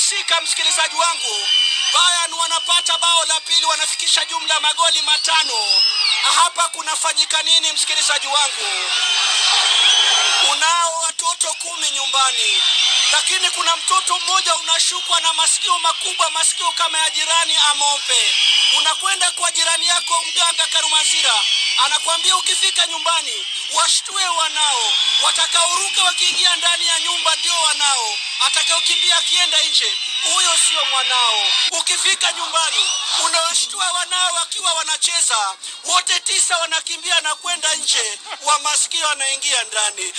imetikisika, msikilizaji wangu. Bayern wanapata bao la pili, wanafikisha jumla magoli 5. Hapa kunafanyika nini, msikilizaji wangu? Unao watoto 10 nyumbani, lakini kuna mtoto mmoja unashukwa na masikio makubwa, masikio kama ya jirani Amope. Unakwenda kwa jirani yako mganga Karumazira, anakuambia ukifika nyumbani washtue wanao. Watakaoruka wakiingia ndani ya nyumba ndio wanao, atakaokimbia akienda nje huyo sio mwanao. Ukifika nyumbani unawashtua wanao wakiwa wanacheza, wote 9 wanakimbia na kwenda nje, wa masikio wanaingia ndani.